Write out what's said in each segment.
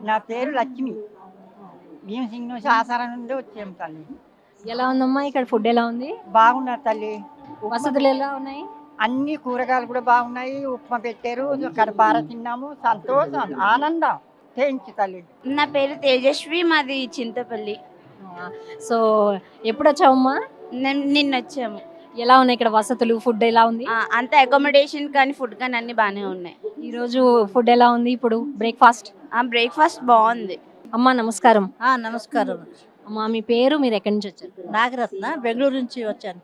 నా పేరు లక్ష్మి. భీమసింగ్ శాసనం నుండి వచ్చాము తల్లి. ఎలా ఉందమ్మా ఇక్కడ ఫుడ్ ఎలా ఉంది? బాగున్నారు తల్లి. వసతులు ఎలా ఉన్నాయి? అన్ని కూరగాయలు కూడా బాగున్నాయి. ఉప్మా పెట్టారు, కడపార తిన్నాము. సంతోషం, ఆనందం చేయించు తల్లి. నా పేరు తేజస్వి, మాది చింతపల్లి. సో ఎప్పుడు వచ్చావమ్మా? నిన్న వచ్చాము. ఎలా ఉన్నాయి ఇక్కడ వసతులు, ఫుడ్ ఎలా ఉంది? అంత అకామిడేషన్ కానీ ఫుడ్ కానీ అన్ని బాగానే ఉన్నాయి. ఈరోజు ఫుడ్ ఎలా ఉంది? ఇప్పుడు బ్రేక్ఫాస్ట్ బ్రేక్ఫాస్ట్ బాగుంది. అమ్మా నమస్కారం. నమస్కారం. అమ్మా మీ పేరు, మీరు ఎక్కడి నుంచి వచ్చారు? నాగరత్న, బెంగళూరు నుంచి వచ్చాను.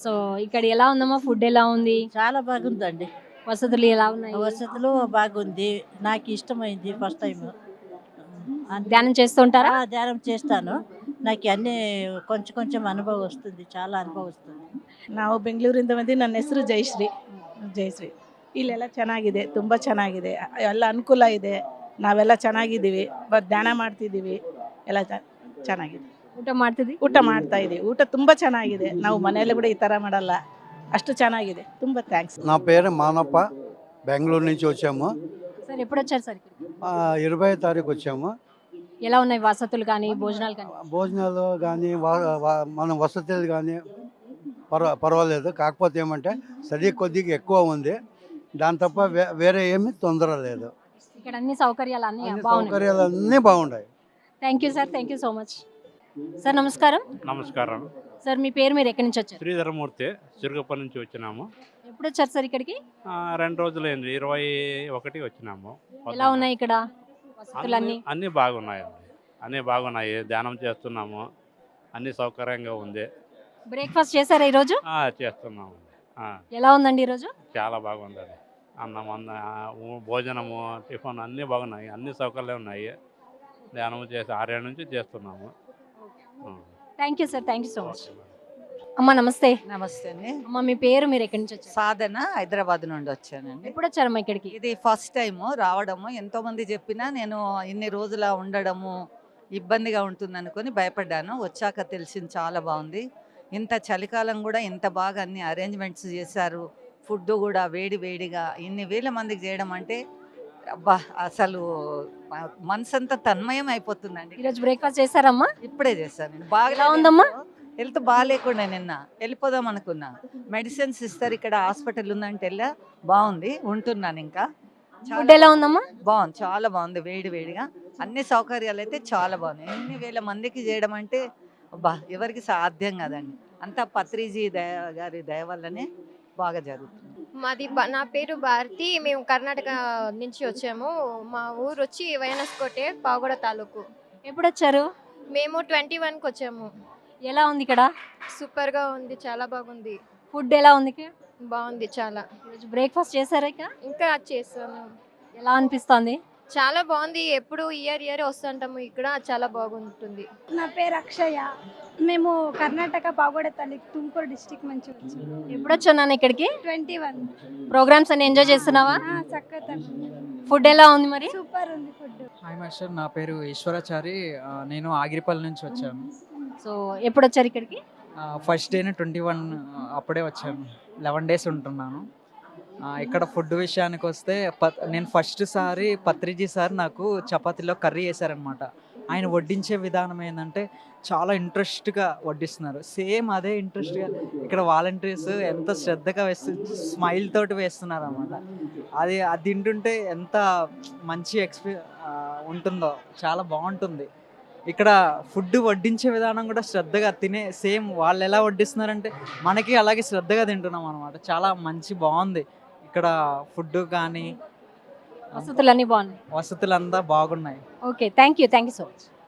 సో ఇక్కడ ఎలా ఉందమ్మా? ఫుడ్ ఎలా ఉంది? చాలా బాగుందండి. వసతులు ఎలా ఉన్నాయి? వసతులు బాగుంది. నాకు ఇష్టమైంది. ఫస్ట్ టైం ధ్యానం చేస్తుంటారా? ధ్యానం చేస్తాను. నాకు ಅన్నీ కొంచెం కొంచెం ಅನುಭವ ವస్తుంది. చాలా ಅನುಭವ ವస్తుంది. ನಾವು ಬೆಂಗಳೂರಿಂದ ಬಂದು ನನ್ನ ಹೆಸರು ಜಯಶ್ರೀ. ಇಲ್ಲೆಲ್ಲ ಚೆನ್ನಾಗಿದೆ, ತುಂಬ ಚೆನ್ನಾಗಿದೆ, ಎಲ್ಲ ಅನುಕೂಲ ಇದೆ. ನಾವೆಲ್ಲ ಚೆನ್ನಾಗಿದ್ದೀವಿ, ಧ್ಯಾನ ಮಾಡ್ತಿದ್ದೀವಿ, ಎಲ್ಲ ಚೆನ್ನಾಗಿದೆ. ಊಟ ಮಾಡ್ತಾ ಇದ್ದೀವಿ. ಊಟ ತುಂಬ ಚೆನ್ನಾಗಿದೆ. ನಾವು ಮನೆಯಲ್ಲಿ ಕೂಡ ಈ ಥರ ಮಾಡಲ್ಲ, ಅಷ್ಟು ಚೆನ್ನಾಗಿದೆ. ತುಂಬ ಥ್ಯಾಂಕ್ಸ್. నా పేరు మానప్ప, బెంగళూరు నుంచి వచ్చాము. సార్ ఎప్పుడు వచ్చారు సార్? 20వ తారీఖు వచ్చాము. ఎలా ఉన్నాయి వసతులు కానీ, భోజనాలు కానీ? భోజనాలు కానీ మన వసతులు కానీ పర్వాలేదు. కాకపోతే ఏమంటే సరి కొద్దిగా ఎక్కువ ఉంది. దాని తప్ప వేరే ఏమీ తొందర లేదు. ఇక్కడ అన్ని సౌకర్యాలు అన్ని సౌకర్యాలు అన్నీ బాగున్నాయి. Thank you sir, thank you so much. Sir నమస్కారం. నమస్కారం సార్ మీ పేరు, మీరు ఎక్కడి నుంచి వచ్చారు? శ్రీధరమూర్తి, చిరుగప్ప నుంచి వచ్చినాము. ఎప్పుడు వచ్చారు సార్ ఇక్కడికి? 2 రోజులైంది, 21 వచ్చినాము. ఎలా ఉన్నాయి ఇక్కడ వసతులు అన్ని? అన్నీ బాగున్నాయండి, అన్నీ బాగున్నాయి. ధ్యానం చేస్తున్నాము, అన్ని సౌకర్యంగా ఉంది. బ్రేక్ఫాస్ట్ చేశారా ఈరోజు? చేస్తున్నాము. ఎలా ఉందండి ఈరోజు? చాలా బాగుందండి. అన్నం భోజనము, టిఫిన్ అన్నీ బాగున్నాయి, అన్ని సౌకర్యాలు ఉన్నాయి. ధ్యానం చేసి 6 నుంచి చేస్తున్నాము. Thank you sir, thank you so much. అమ్మ నమస్తే. నమస్తే అండి. అమ్మ మీ పేరు, మీరు ఎక్కడి నుంచి వచ్చారు? సాధన, హైదరాబాద్ నుండి వచ్చానండి. ఎప్పుడు వచ్చారమ్మా ఇక్కడికి? ఇది ఫస్ట్ టైము రావడము. ఎంతో మంది చెప్పినా నేను ఇన్ని రోజుల ఉండడము ఇబ్బందిగా ఉంటుంది అనుకొని భయపడ్డాను. వచ్చాక తెలిసింది చాలా బాగుంది. ఇంత చలికాలం కూడా ఇంత బాగా అన్ని అరేంజ్మెంట్స్ చేశారు. ఫుడ్ కూడా వేడి వేడిగా ఇన్ని వేల మందికి చేయడం అంటే అబ్బా, అసలు మనసంతా తన్మయం అయిపోతుందండి. ఈరోజు బ్రేక్ఫాస్ట్ చేశారమ్మా? ఇప్పుడే చేశాను. బాగా ఎలా ఉందమ్మా? హెల్త్ బాగాలేకుండా నిన్న వెళ్ళిపోదాం అనుకున్నా. మెడిసిన్స్ ఇస్తారు, ఇక్కడ హాస్పిటల్ ఉందంటే వెళ్ళా. బాగుంది, ఉంటున్నాను. ఇంకా ఫుడ్ ఎలా ఉందమ్మా? బాగుంది, చాలా బాగుంది. వేడి వేడిగా అన్ని సౌకర్యాలు అయితే చాలా బాగున్నాయి. ఎన్ని వేల మందికి చేయడం అంటే అబ్బా, ఎవరికి సాధ్యం కదండి. అంతా పత్రిజీ గారి దయ వల్లనే బాగా జరుగుతుంది. నా పేరు భారతి. మేము కర్ణాటక నుంచి వచ్చాము. మా ఊరు వచ్చి వైనస్కోటె, పావగడ తాలూకు. ఎప్పుడు వచ్చారు? మేము 21కి వచ్చాము. ఎలా ఉంది ఇక్కడ? సూపర్గా ఉంది, చాలా బాగుంది. ఫుడ్ ఎలా ఉంది? బాగుంది చాలా. ఈరోజు బ్రేక్ఫాస్ట్ చేశారా? ఇంకా చేస్తాను. ఎలా అనిపిస్తుంది? చాలా బాగుంది. ఎప్పుడు ఇయర్ వస్తుంటాము ఇక్కడ, చాలా బాగుంటుంది. నా పేరు అక్షయ. మేము కర్ణాటక పావగడ తాలూకు, తుమ్కూరు డిస్ట్రిక్ట్ నుంచి వచ్చాము. ఎప్పుడు వచ్చాను ఇక్కడికి? 21. ప్రోగ్రామ్స్ అన్ని ఎంజాయ్ చేస్తున్నావా? చక్కగా ఫుడ్ ఎలా ఉంది మరి? సూపర్ ఉంది ఫుడ్. హాయ్ మాస్టర్, నా పేరు ఈశ్వరాచారి. నేను ఆగిరిపల్లి నుంచి వచ్చాను. సో ఎప్పుడు వచ్చారు ఇక్కడికి? ఫస్ట్ డేనే 21 అప్పుడే వచ్చాను. 11 డేస్ ఉంటున్నాను. ఇక్కడ ఫుడ్ విషయానికి వస్తే నేను ఫస్ట్ సారి పత్రిజీ సార్ నాకు చపాతీలో కర్రీ వేశారనమాట. ఆయన వడ్డించే విధానం ఏంటంటే చాలా ఇంట్రెస్ట్గా వడ్డిస్తున్నారు. సేమ్ అదే ఇంట్రెస్ట్గా ఇక్కడ వాలంటీర్స్ ఎంత శ్రద్ధగా స్మైల్ తోటి వేస్తున్నారు అనమాట. అది తింటుంటే ఎంత మంచి ఉంటుందో, చాలా బాగుంటుంది. ఇక్కడ ఫుడ్ వడ్డించే విధానం కూడా శ్రద్ధగా సేమ్ వాళ్ళు ఎలా వడ్డిస్తున్నారంటే మనకి అలాగే శ్రద్ధగా తింటున్నాం అనమాట. చాలా బాగుంది ఇక్కడ ఫుడ్ కానీ వసతులన్నీ బాగున్నాయి. వసతులంతా బాగున్నాయి. Okay, thank you so much.